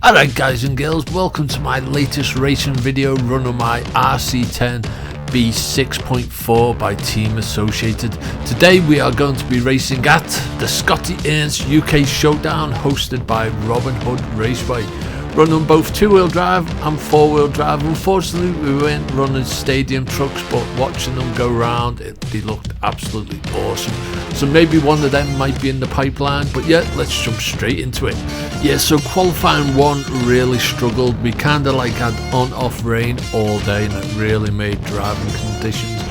Alright guys and girls, welcome to my latest racing video run on my RC10 B6.4 by Team Associated. Today we are going to be racing at the Scotty Ernst UK Showdown hosted by Robin Hood Raceway. Run on both two-wheel drive and four-wheel drive. Unfortunately we weren't running stadium trucks, but watching them go round, they looked absolutely awesome. So maybe one of them might be in the pipeline, but yeah, let's jump straight into it. Yeah, so qualifying one really struggled. We kind of like had on-off rain all day and it really made driving conditions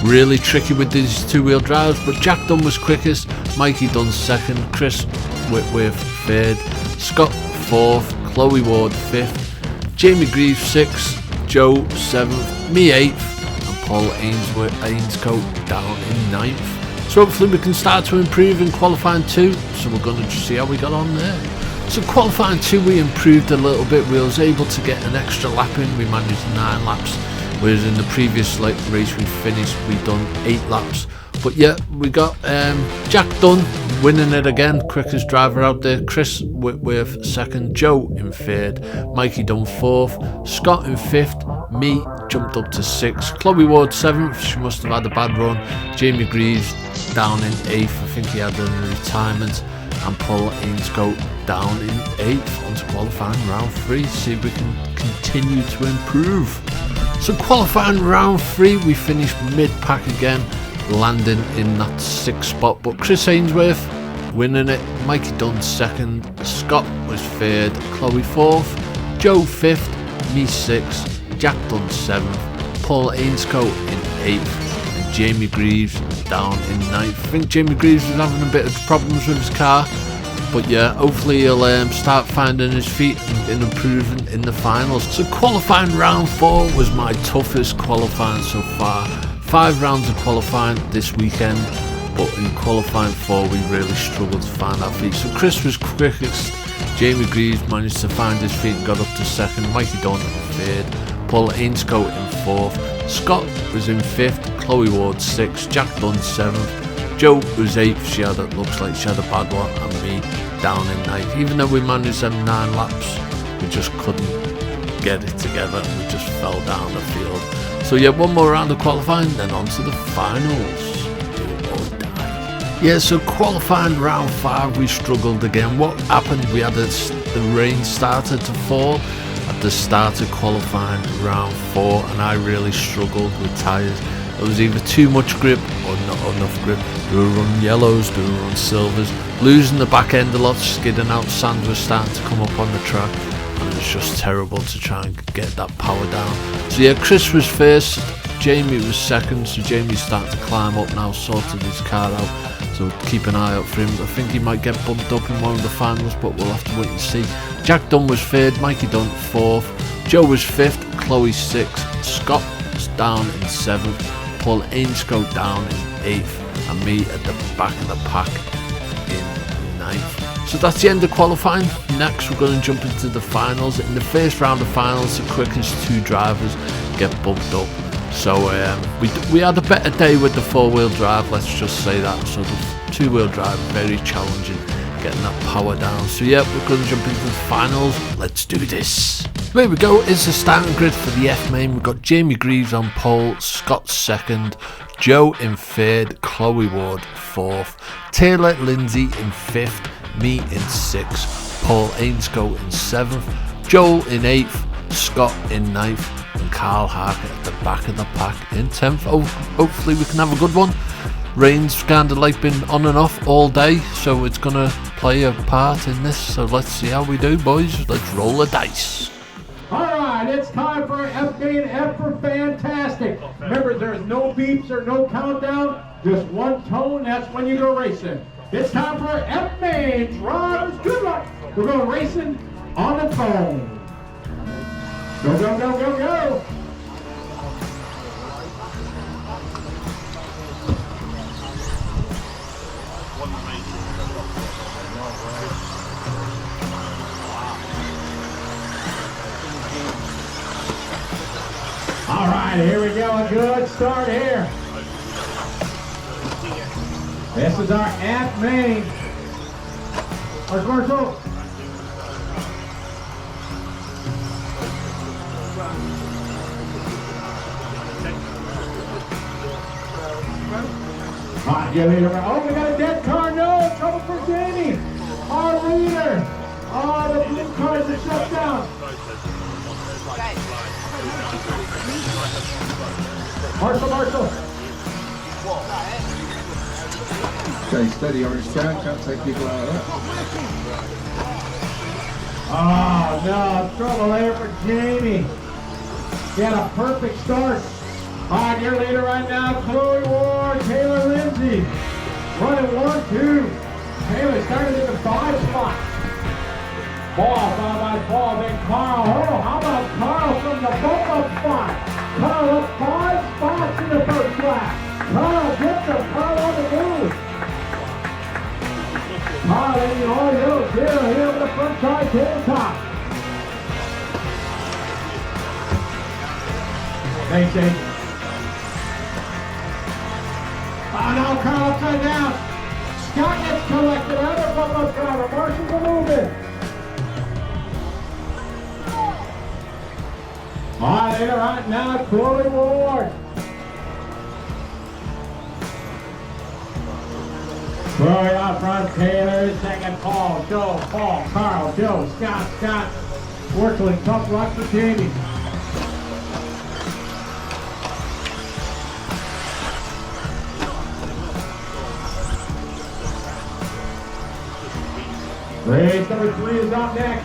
really tricky with these two-wheel drives, but Jack Dunn was quickest, Mikey Dunn second, Chris Whitworth third, Scott fourth, Chloe Ward 5th, Jamie Greaves 6th, Joe 7th, me 8th, and Paul Ainscote down in 9th. So hopefully we can start to improve in qualifying 2, so we're going to see how we got on there. So qualifying 2 we improved a little bit. We was able to get an extra lap in. We managed 9 laps, whereas in the previous race we finished, we done 8 laps. But yeah, we got Jack Dunn winning it again, quickest driver out there, Chris Whitworth second, Joe in third, Mikey Dunn fourth, Scott in fifth, me jumped up to 6th, Chloe Ward 7th, she must have had a bad run, Jamie Greaves down in 8th, I think he had a retirement, and Paul Ainscote down in 8th. On to qualifying round 3, see if we can continue to improve. So qualifying round 3 we finished mid-pack again, landing in that 6th spot, but Chris Ainsworth winning it, Mikey Dunn 2nd, Scott was 3rd, Chloe 4th, Joe 5th, me 6th, Jack Dunn 7th, Paul Ainscote in 8th, and Jamie Greaves down in 9th. I think Jamie Greaves was having a bit of problems with his car, but yeah, hopefully he'll start finding his feet and improving in the finals. So qualifying round 4 was my toughest qualifying so far. 5 rounds of qualifying this weekend, but in qualifying 4 we really struggled to find our feet. So Chris was quickest, Jamie Greaves managed to find his feet and got up to 2nd, Mikey Dunn in 3rd, Paul Ainscote in 4th, Scott was in 5th, Chloe Ward 6th, Jack Dunn 7th, Joe was 8th, looks like she had a bad one, and me down in 9th. Even though we managed them 9 laps, we just couldn't get it together, we just fell down the field. So yeah, one more round of qualifying, then on to the finals. Do or die. Yeah, so qualifying round 5 we struggled again. What happened? We had the rain started to fall at the start of qualifying round 4, and I really struggled with tyres. There was either too much grip or not enough grip. They were running yellows, they were running silvers, losing the back end a lot, skidding out, sand was starting to come up on the track. And it was just terrible to try and get that power down. So yeah, Chris was first, Jamie was second, so Jamie's starting to climb up now, sorted his car out, so keep an eye out for him. I think he might get bumped up in one of the finals, but we'll have to wait and see. Jack Dunn was third, Mikey Dunn 4th, Joe was 5th, Chloe 6th, Scott was down in 7th, Paul Ainscote down in 8th, and me at the back of the pack in 9th. So that's the end of qualifying. Next we're going to jump into the finals. In the first round of finals, the quickest 2 drivers get bumped up. So we had a better day with the 4-wheel drive, let's just say that. So the 2-wheel drive, very challenging, getting that power down. So yeah, we're going to jump into the finals. Let's do this. Here we go, is the starting grid for the F main. We've got Jamie Greaves on pole, Scott 2nd, Joe in 3rd, Chloe Ward 4th, Taylor Lindsay in 5th, me in 6th, Paul Ainscote in 7th, Joel in 8th, Scott in 9th, and Carl Harker at the back of the pack in 10th. Hopefully we can have a good one. Rain's kind of like been on and off all day, so it's going to play a part in this. So let's see how we do, boys. Let's roll the dice. Alright, it's time for F main, F for fantastic. Remember, there's no beeps or no countdown, just one tone, that's when you go racing. It's time for F main. Drivers, good luck. We're going racing on the phone. Go, go, go, go, go. All right, here we go. A good start here. This is our F main. Our commercial. Yeah, leader. Oh, we got a dead car. No, trouble for Jamie. Our leader. Oh, the blue cars are shut down. Marshall. Okay, steady, orange can. Can't take people out of that. Oh, no. Trouble there for Jamie. He had a perfect start. All right, your leader right now, Chloe Ward, Taylor Lindsay. Running 1-2. Taylor started in the 5 spot. Ball, followed by Paul, then Carl. Oh, how about Carl from the bump-up spot? Carl up 5 spots in the first lap. Carl gets him. Carl on the move. Carl in the audio. Here over the front side tabletop. Thanks, Dave. Oh, now Carl upside down. Scott gets collected out of bump-up driver. Marshall's a moving. All right, there right now, Chloe Ward. Chloe out front, Taylor is second, Paul, Joe, Paul, Carl, Joe, Scott. Workling, tough luck for Jamie. Race number 3 is up next.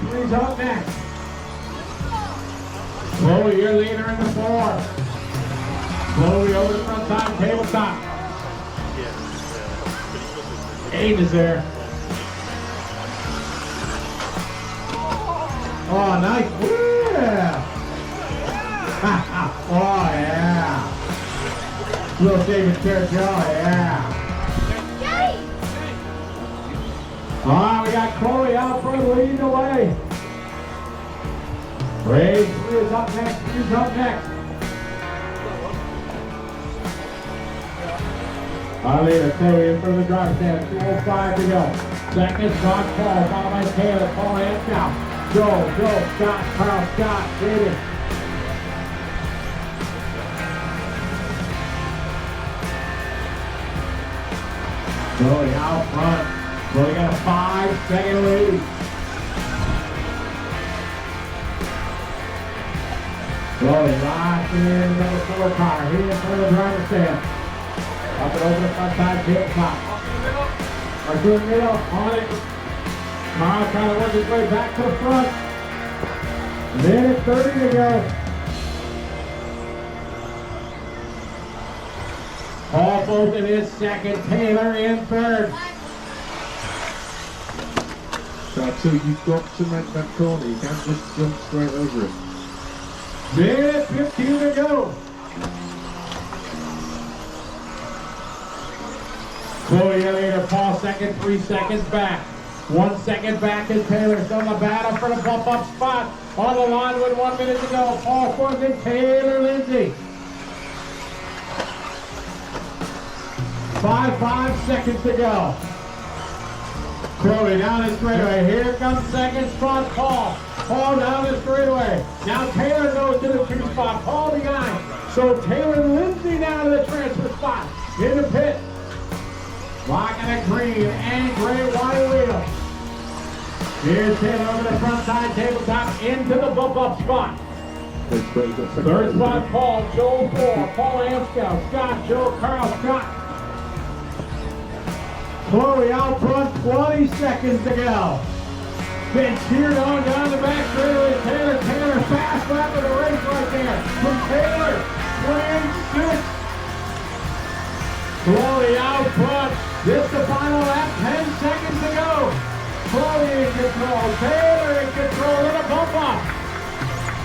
Chloe, your leader in the 4. Chloe over the front side tabletop. Abe is there. Oh, nice. Yeah. Oh, yeah. Little David Church. Oh, yeah. All right, we got Chloe out front leading the way. Race 3 is up next. Our leader, Chloe, in front of the driver's stand. 2:05 to go. Second, Scott Paul, followed by Taylor. Paul Ernst now. Joe, Scott, Carl, Scott, David. Chloe out front. Chloe got a 5-second lead. Chloe rocking in number 4 car. Here in front of the driver's stand. Up and over the front side tabletop. Arthur middle on it. Carl trying to work his way back to the front. Minute 30 to go. Paul Fulton is second. Taylor in third. So you've got to make that corner. You can't just jump straight over it. Minute 15 to go. Chloe leader, Paul second, 3 seconds back. 1 second back is Taylor. Still in the battle for the bump-up spot. On the line with 1 minute to go. Paul fourth and Taylor Lindsay. 5 seconds to go. Chloe down the straightaway. Here comes second spot, Paul. Paul down the straightaway. Now Taylor goes to the 2 spot. Paul behind. So Taylor Lindsay down to the transfer spot. In the pit. Rocking a green and gray wide wheel. Here's Taylor over the front side tabletop into the bump-up spot. Third spot, Paul, Joe 4, Paul Amscow, Scott, Joe, Carl, Scott. Chloe out front, 20 seconds to go. Been cheered on down the back straightaway. Taylor, fast lap of the race right there. From Taylor, 26. Chloe out front. This the final lap, 10 seconds to go. Chloe in control, Taylor in control, and a bump up.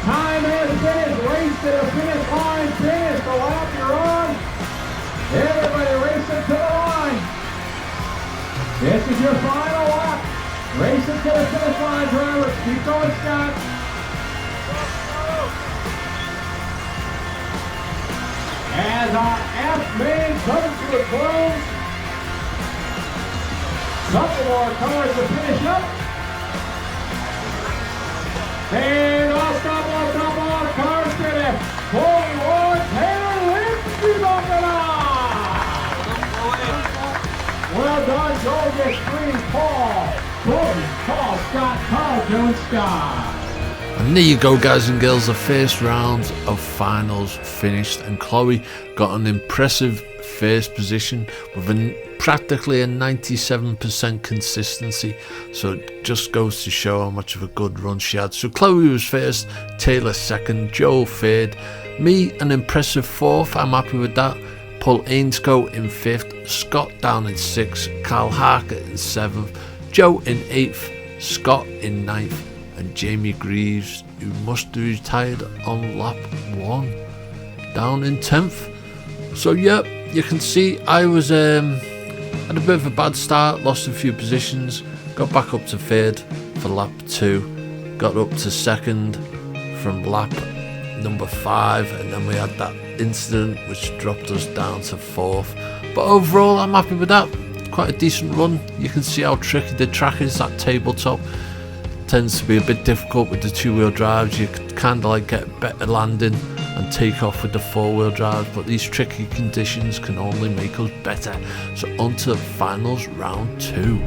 Time is finished, race to the finish line, finish the lap you're on. Everybody racing to the line. This is your final lap. Racing to the finish line, drivers. Keep going, Scott. As our F main comes to a close. Couple more cars to finish up. And all stop cars to the Chloe Ward, Taylor Lindsay on the line. Scott. And there you go, guys and girls, the first round of finals finished, and Chloe got an impressive first position with practically a 97% consistency, so it just goes to show how much of a good run she had. So Chloe was first, Taylor second, Joe third, me an impressive fourth, I'm happy with that. Paul Ainscoe in fifth, Scott down in sixth, Carl Harker in seventh, Joe in eighth, Scott in ninth, and Jamie Greaves, who must have retired on lap 1, down in 10th. So yeah, you can see I was had a bit of a bad start, lost a few positions, got back up to third for lap 2, got up to second from lap number 5, and then we had that incident which dropped us down to 4th. But overall I'm happy with that, quite a decent run. You can see how tricky the track is. That tabletop tends to be a bit difficult with the 2-wheel drives. You kind of like get better landing and take off with the 4-wheel drives, but these tricky conditions can only make us better. So on to finals round 2.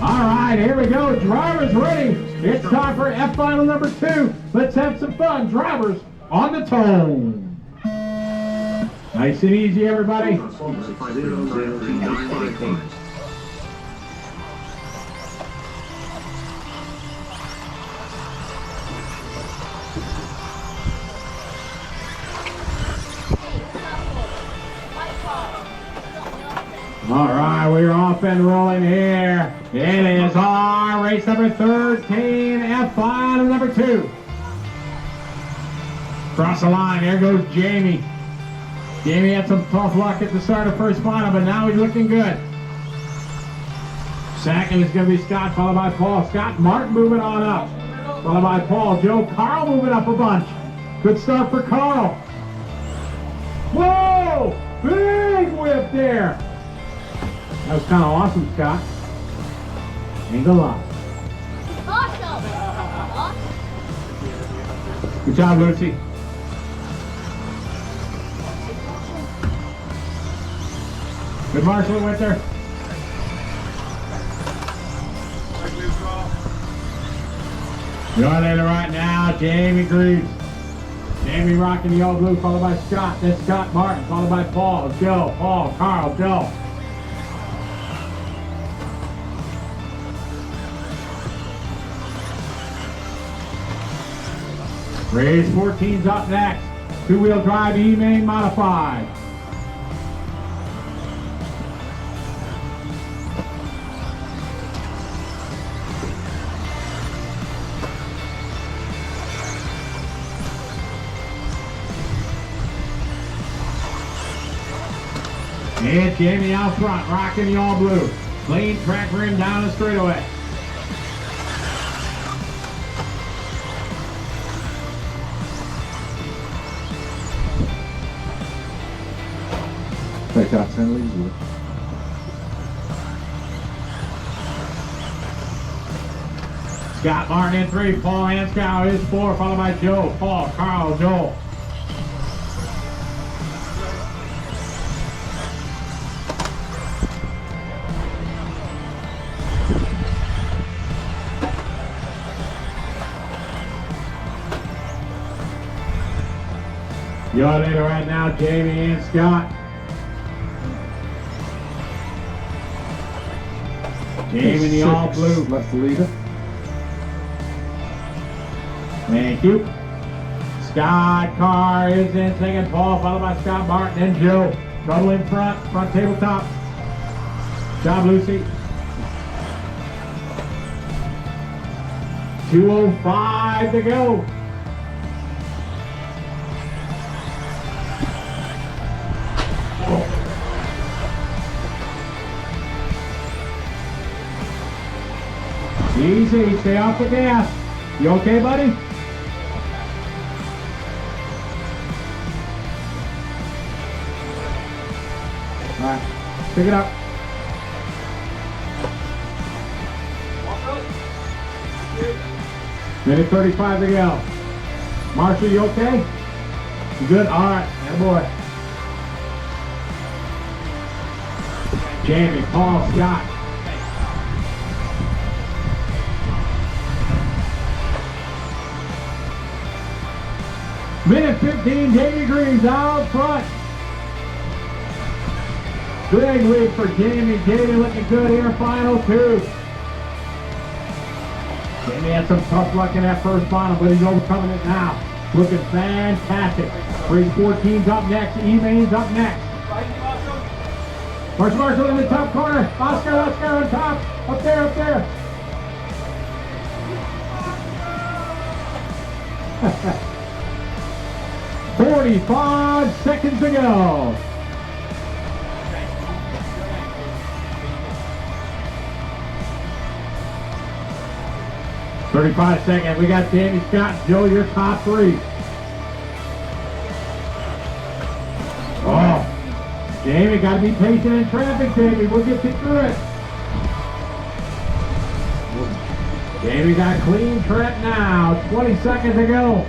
Alright, here we go. Drivers ready. It's time for F final number 2. Let's have some fun. Drivers on the tone. Nice and easy, everybody. All right, we're off and rolling here. It is our race number 13, F final number 2. Cross the line, there goes Jamie. Jamie had some tough luck at the start of first final, but now he's looking good. Second is going to be Scott, followed by Paul. Scott Martin moving on up, followed by Paul. Joe Carl moving up a bunch. Good start for Carl. Whoa! Big whip there. That was kind of awesome, Scott. Ain't gonna lie. Awesome. Good job, Lucy. Good Marshall Winter. You're there right now, Jamie Greaves. Jamie rocking the all blue, followed by Scott. Then Scott Martin, followed by Paul, Joe, Paul, Carl, Joe. Race 14's up next. 2-wheel drive E-Main modified. And Jamie out front, rocking the all blue. Clean track rim down the straightaway. Take out 10 leads. Scott Martin in 3, Paul Anscow is 4, followed by Joe, Paul, Carl, Joel. You're leader right now, Jamie and Scott. Jamie the all blue. Left the leader. Thank you. Scott Carr is in second, Paul, followed by Scott Martin and Joe. Trouble in front tabletop. Job, Lucy. 2:05 to go. Easy, stay off the gas. You okay, buddy? All right, pick it up. Minute 35 to go. Marshall, you okay? You good? All right, attaboy. Jamie, Paul, Scott. Minute 15, Jamie Green's out front. Big lead for Jamie. Jamie looking good here, final 2. Jamie had some tough luck in that first final, but he's overcoming it now. Looking fantastic. Race 14's up next. E-Main's up next. Marshall in the top corner. Oscar on top. Up there, up there. 45 seconds to go. $35 seconds. We got Jamie, Scott, Joe, your top 3. Oh, Jamie, got to be patient in traffic, Jamie. We'll get you through it. Jamie got clean track now. 20 seconds to go.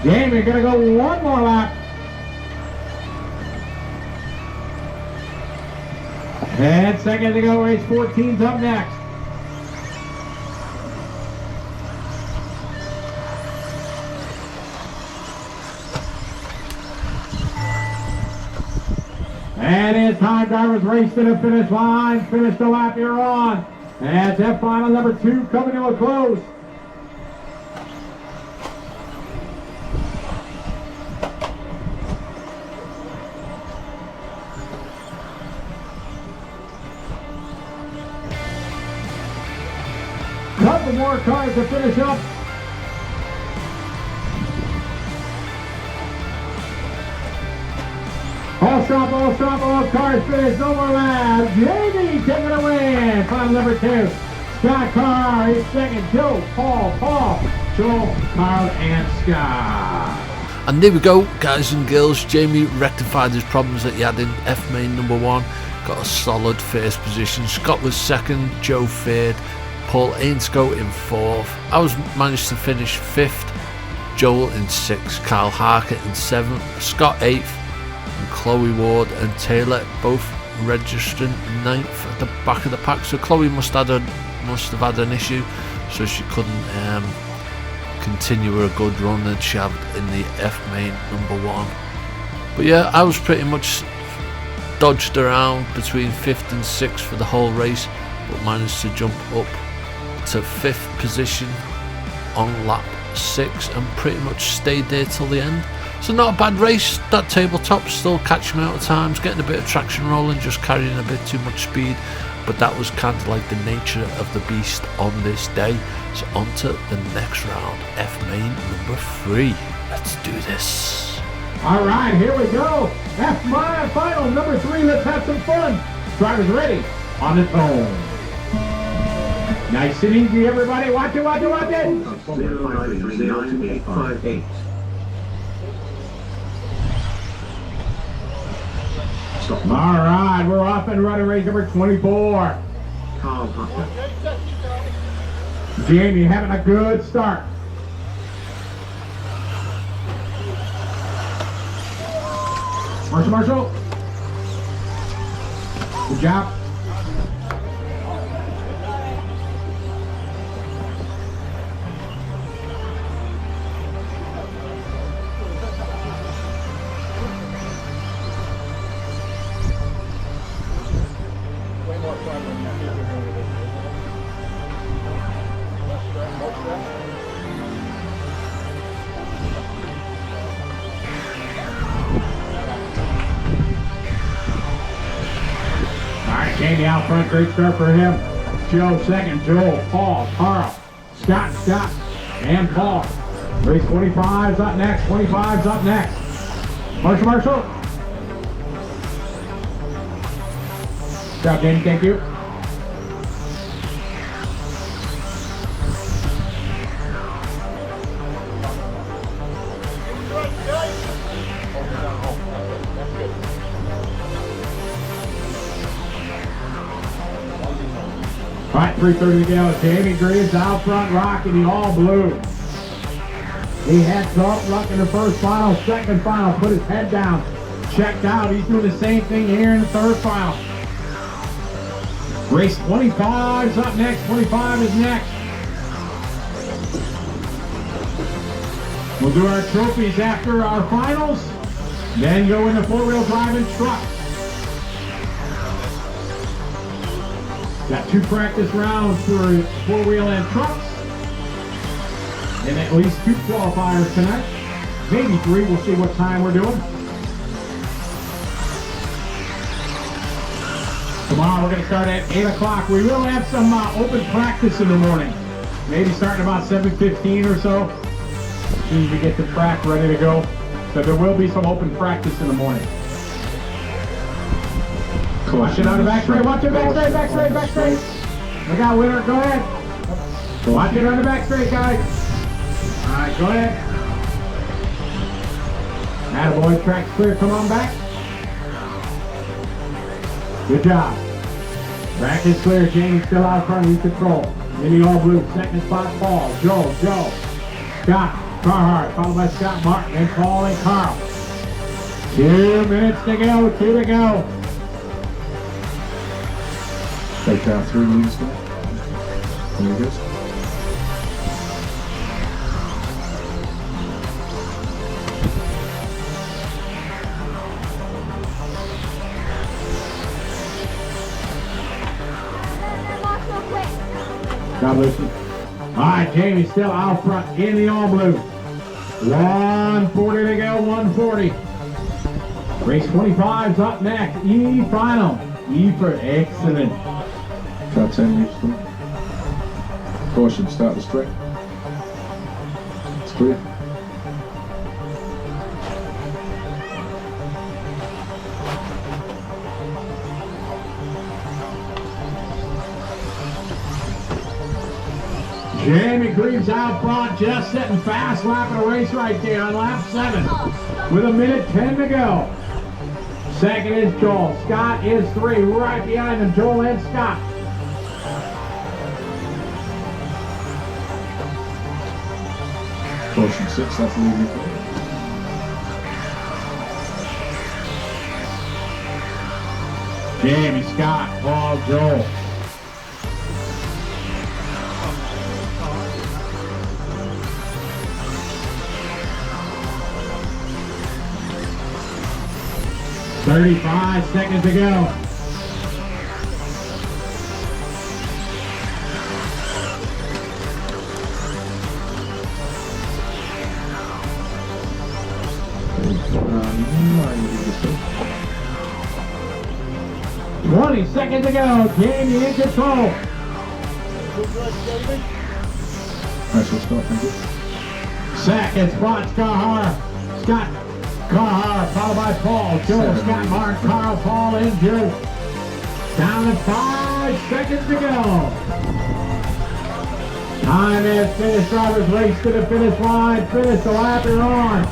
Jamie gonna go one more lap. 10 seconds to go. Race 14's up next. And it's time, drivers. Race to the finish line. Finish the lap you're on. And that's final number 2 coming to a close. Couple more cars to finish up. All cars finished, no more laps. Jamie taking a win. Final number 2. Scott Carr is second. Joe, Paul, Joel, Carl, and Scott. And there we go, guys and girls. Jamie rectified his problems that he had in F main number 1. Got a solid first position. Scott was second, Joe third, Paul Ainscote in 4th. I managed to finish 5th, Joel in 6th, Kyle Harker in 7th, Scott 8th, and Chloe Ward and Taylor both registering 9th at the back of the pack. So Chloe must have had an issue, so she couldn't continue her good run that she had in the F main number 1. But yeah, I was pretty much dodged around between 5th and 6th for the whole race, but managed to jump up to 5th position on lap 6 and pretty much stayed there till the end. So not a bad race. That tabletop still catching me out of times, getting a bit of traction rolling, just carrying a bit too much speed, but that was kind of like the nature of the beast on this day. So on to the next round, F main number 3. Let's do this. All right, here we go. F main final number 3. Let's have some fun. Drivers ready, on the tone. Nice and easy, everybody. Watch it. 0930858. All right, we're off and running. Race number 24. Carl Hucker. Jamie having a good start. Marshall. Good job. Jamie out front, great start for him. Joe second, Joel, Paul, Carl, Scott, and Paul. Race 25's up next, 25's up next. Marshall. Good job, Jamie, thank you. All right, 3:30 to go. Jamie Green's out front, rocking the all blue. He had tough luck in the first final, second final, put his head down, checked out. He's doing the same thing here in the third final. Race 25's up next. 25 is next. We'll do our trophies after our finals, then go into four-wheel drive and truck. Got 2 practice rounds for four-wheel and trucks, and at least 2 qualifiers tonight. Maybe 3, we'll see what time we're doing. Tomorrow we're going to start at 8 o'clock. We will have some open practice in the morning. Maybe starting about 7:15 or so. As soon as we get the track ready to go. So there will be some open practice in the morning. Watch it on the back straight. Watch it back straight, back straight, back straight. Look out, winner. Go ahead. Watch it on the back straight, guys. All right, go ahead. Attaboy, track's clear. Come on back. Good job. Track is clear. Jamie's still out front. You control. In the all blue. Second spot, Paul. Joe. Scott. Carhart. Followed by Scott Martin. And Paul and Carl. 2 minutes to go. 2 to go. Take down 3 leads now. There he goes. God bless you. All right, Jamie still out front in the all blue. 140 to go, 140. Race 25's up next. E final. E for excellent. Try 10 leads to them. Caution, start the straight. It's clear. Jamie Greaves out front, just setting fast lap of the race right there on lap 7 with 1:10 to go. Second is Joel. Scott is 3, right behind him, Joel and Scott. Caution 6, that's leading. Jamie, Scott, Paul, Joel. $35 seconds to go. $20 seconds to go. Jamie in control. Nice one, Scott, thank you. Second spot, Scott Carhart, followed by Paul, Joe, Scott, Mark, Carl, Paul, and Joe. Down to 5 seconds to go. Time is finished. Drivers race to the finish line. Finish the lap you're on.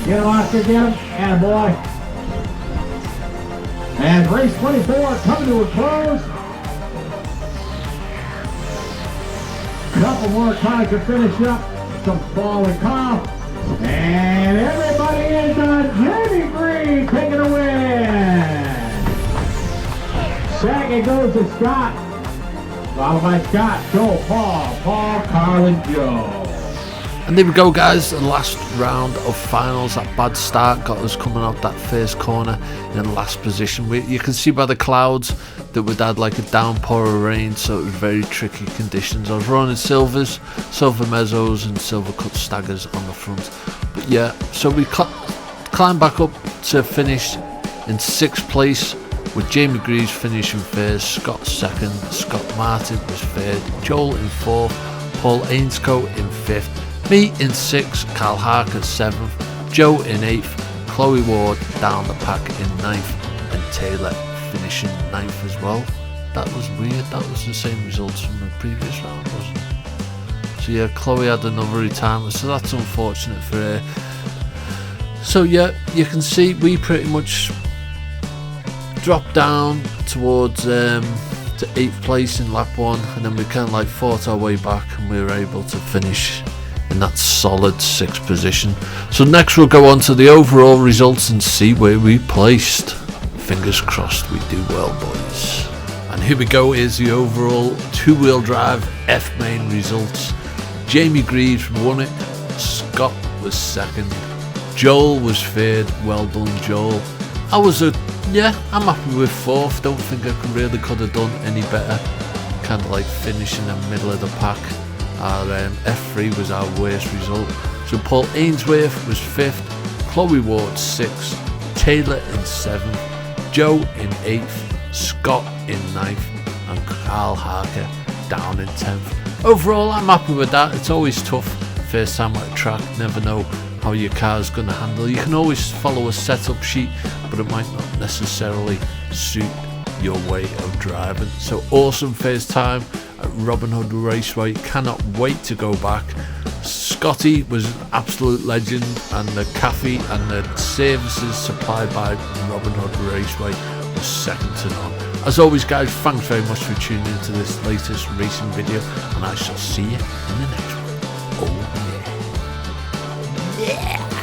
Get him, Oscar, get him. Attaboy. And race 24 coming to a close. Couple more cars to finish up. Some Paul and Carl. And everybody is on. Jamie Green taking a win. Second goes to Scott. Followed by Scott, Joe, Paul, Carl, and Joe. And there we go, guys, the last round of finals. That bad start got us coming out that first corner in last position. You can see by the clouds that we'd had like a downpour of rain, so it was very tricky conditions. I was running silvers, silver mezzos and silver cut staggers on the front. But yeah, so we climbed back up to finish in 6th place with Jamie Greaves finishing first, Scott second, Scott Martin was third, Joel in 4th, Paul Ainscoe in 5th, me in 6th, Carl Harker 7th, Joe in 8th, Chloe Ward down the pack in 9th, and Taylor finishing 9th as well. That was weird, that was the same results from the previous round, wasn't it? So yeah, Chloe had another retirement, so that's unfortunate for her. So yeah, you can see we pretty much dropped down towards to 8th place in lap 1, and then we kind of like fought our way back and we were able to finish in that solid 6th position. So next we'll go on to the overall results and see where we placed. Fingers crossed we do well, boys. And here we go, here's the overall two-wheel drive F-main results. Jamie Greaves won it, Scott was second, Joel was third. Well done, Joel. I'm happy with fourth. Don't think I could have done any better. Kind of like finishing in the middle of the pack. Our F3 was our worst result. So Paul Ainsworth was fifth, Chloe Ward sixth, Taylor in seventh, Joe in eighth, Scott in ninth, and Carl Harker down in 10th. Overall, I'm happy with that. It's always tough first time at a track, never know how your car's going to handle. You can always follow a setup sheet, but it might not necessarily suit your way of driving. So awesome first time at Robin Hood Raceway, cannot wait to go back. Scotty was an absolute legend, and the cafe and the services supplied by Robin Hood Raceway was second to none. As always, guys, thanks very much for tuning into this latest racing video, and I shall see you in the next one. Oh yeah.